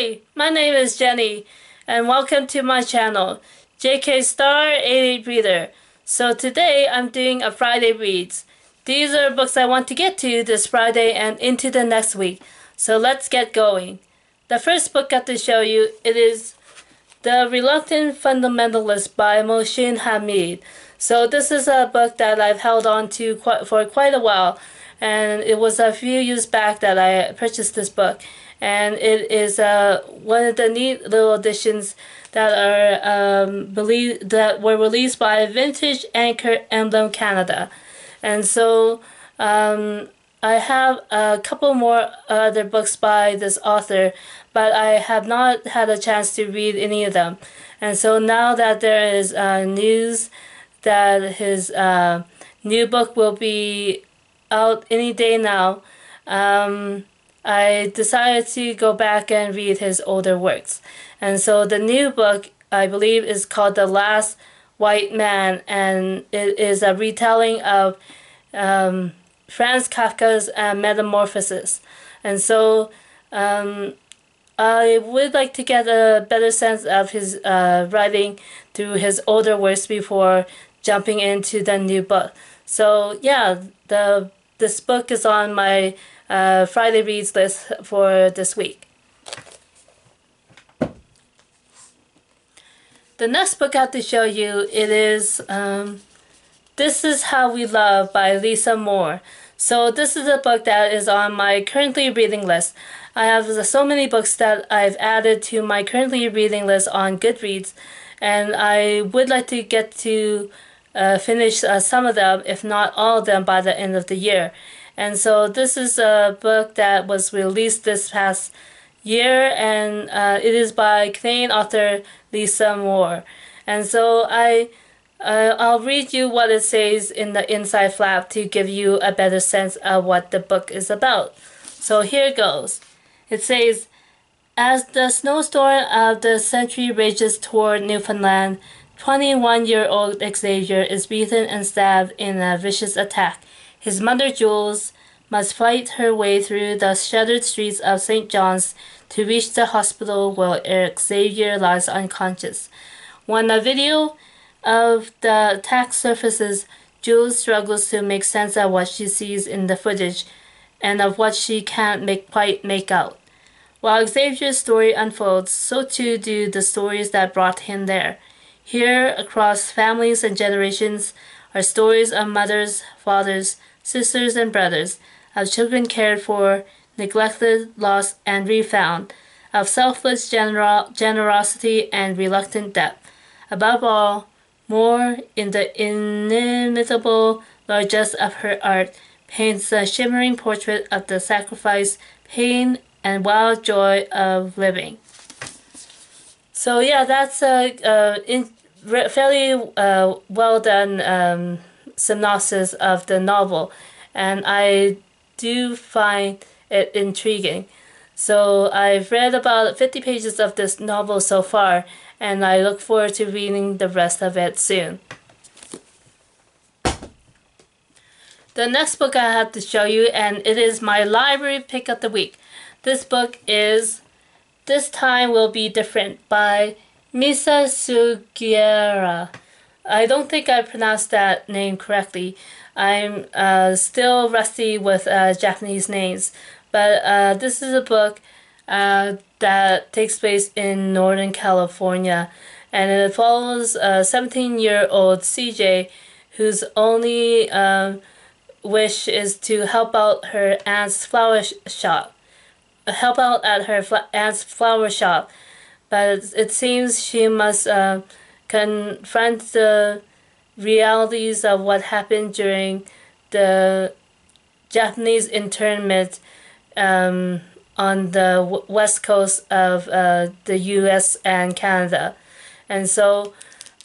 Hi, my name is Jenny, and welcome to my channel, JK Star 88 Reader. So today I'm doing a Friday Reads. These are books I want to get to this Friday and into the next week. So let's get going. The first book I have to show you, it is The Reluctant Fundamentalist by Mohsin Hamid. So this is a book that I've held on to for quite a while, and it was a few years back that I purchased this book. And it is one of the neat little editions that are that were released by Vintage Anchor Emblem Canada. And so I have a couple more other books by this author, but I have not had a chance to read any of them. And so now that there is news that his new book will be out any day now, I decided to go back and read his older works. And so the new book, I believe, is called The Last White Man, and it is a retelling of Franz Kafka's Metamorphosis. And so I would like to get a better sense of his writing through his older works before jumping into the new book. So yeah, this book is on my Friday Reads list for this week. The next book I have to show you, it is This Is How We Love by Lisa Moore. So this is a book that is on my currently reading list. I have so many books that I've added to my currently reading list on Goodreads, and I would like to get to finish some of them, if not all of them, by the end of the year. And so this is a book that was released this past year, and it is by Canadian author Lisa Moore. And so I'll read you what it says in the inside flap to give you a better sense of what the book is about. So here it goes. It says, as the snowstorm of the century rages toward Newfoundland, 21-year-old Xavier is beaten and stabbed in a vicious attack. His mother, Jules, must fight her way through the shuttered streets of St. John's to reach the hospital where Xavier lies unconscious. When a video of the attack surfaces, Jules struggles to make sense of what she sees in the footage and of what she can't quite make out. While Xavier's story unfolds, so too do the stories that brought him there. Here, across families and generations, are stories of mothers, fathers, sisters, and brothers, of children cared for, neglected, lost, and refound, of selfless generosity and reluctant depth. Above all, Moore, in the inimitable largesse of her art, paints a shimmering portrait of the sacrifice, pain, and wild joy of living. So yeah, that's a fairly well done synopsis of the novel, and I do find it intriguing. So I've read about 50 pages of this novel so far, and I look forward to reading the rest of it soon. The next book I have to show you, and it is my library pick of the week. This book is This Time Will Be Different by Misa Sugiura. I don't think I pronounced that name correctly. I'm still rusty with Japanese names. But this is a book that takes place in Northern California. And it follows a 17-year-old CJ whose only wish is to help out her aunt's flower shop. Help out at her aunt's flower shop. But it seems she must confront the realities of what happened during the Japanese internment on the west coast of the US and Canada. And so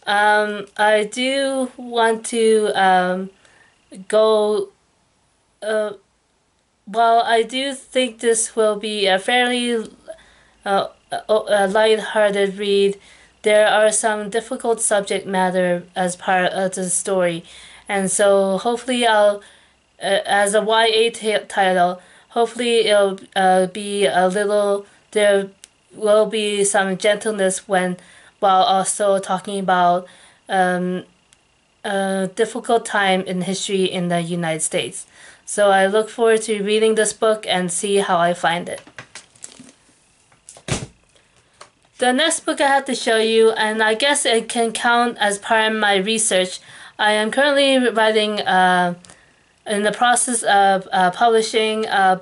I do want to go, while I do think this will be a fairly a light-hearted read, there are some difficult subject matter as part of the story, and so hopefully I'll, as a YA title, hopefully it'll be a little, there will be some gentleness while also talking about a difficult time in history in the United States. So I look forward to reading this book and see how I find it. The next book I have to show you, and I guess it can count as part of my research. I am currently writing, in the process of publishing a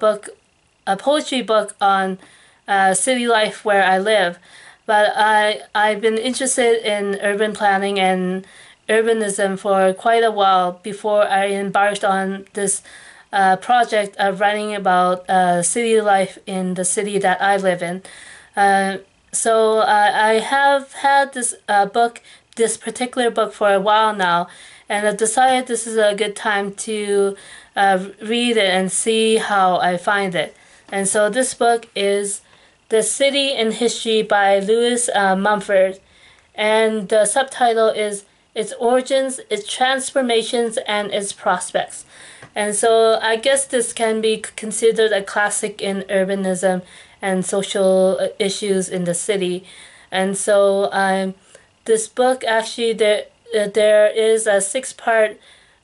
poetry book on city life where I live. But I've been interested in urban planning and urbanism for quite a while before I embarked on this project of writing about city life in the city that I live in. So I have had this particular book for a while now, and I've decided this is a good time to read it and see how I find it. And so this book is The City in History by Lewis Mumford, and the subtitle is Its Origins, Its Transformations, and Its Prospects. And so I guess this can be considered a classic in urbanism and social issues in the city. And so this book, actually, there is a 6-part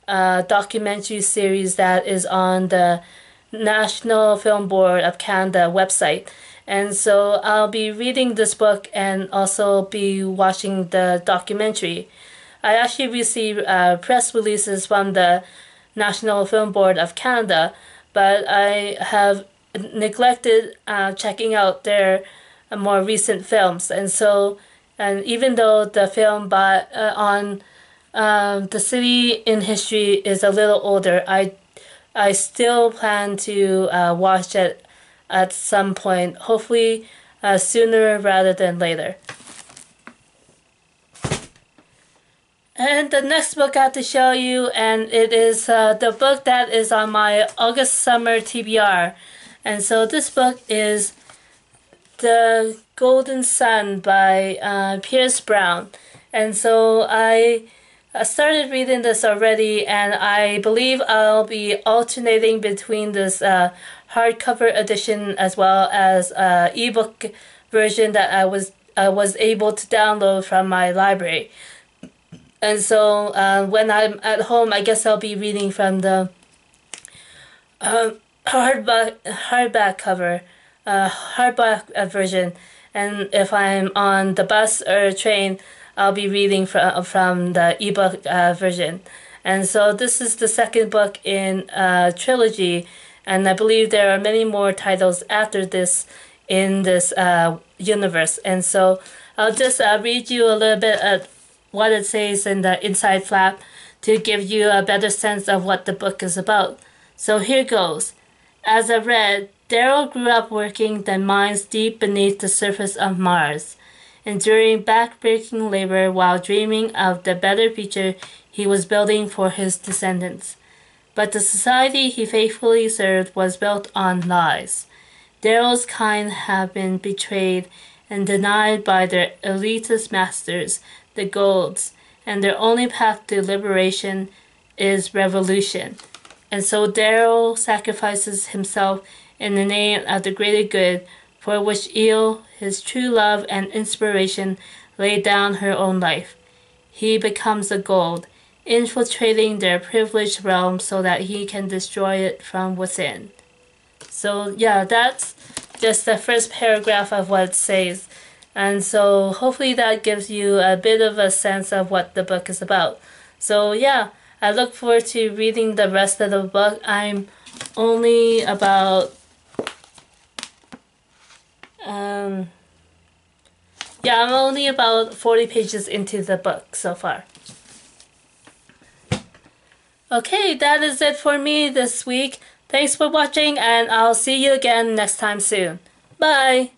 documentary series that is on the National Film Board of Canada website. And so I'll be reading this book and also be watching the documentary. I actually received press releases from the National Film Board of Canada, but I have neglected checking out their more recent films. And so, and even though the film on The City in History is a little older, I still plan to watch it at some point, hopefully sooner rather than later. And the next book I have to show you, and it is the book that is on my August summer TBR. And so this book is The Golden Sun by Pierce Brown. And so I started reading this already, and I believe I'll be alternating between this hardcover edition as well as ebook version that I was able to download from my library. And so when I'm at home, I guess I'll be reading from the hardback version, and if I'm on the bus or train, I'll be reading from the ebook version. And so this is the second book in a trilogy, and I believe there are many more titles after this in this universe. And so I'll just read you a little bit of what it says in the inside flap to give you a better sense of what the book is about. So here goes. As I read, Daryl grew up working the mines deep beneath the surface of Mars, enduring back-breaking labor while dreaming of the better future he was building for his descendants. But the society he faithfully served was built on lies. Daryl's kind have been betrayed and denied by their elitist masters, the Golds, and their only path to liberation is revolution. And so Daryl sacrifices himself in the name of the greater good, for which Eel, his true love and inspiration, laid down her own life. He becomes a Gold, infiltrating their privileged realm so that he can destroy it from within. So yeah, that's just the first paragraph of what it says. And so hopefully that gives you a bit of a sense of what the book is about. So yeah, I look forward to reading the rest of the book. I'm only about I'm only about 40 pages into the book so far. Okay, that is it for me this week. Thanks for watching, and I'll see you again next time soon. Bye!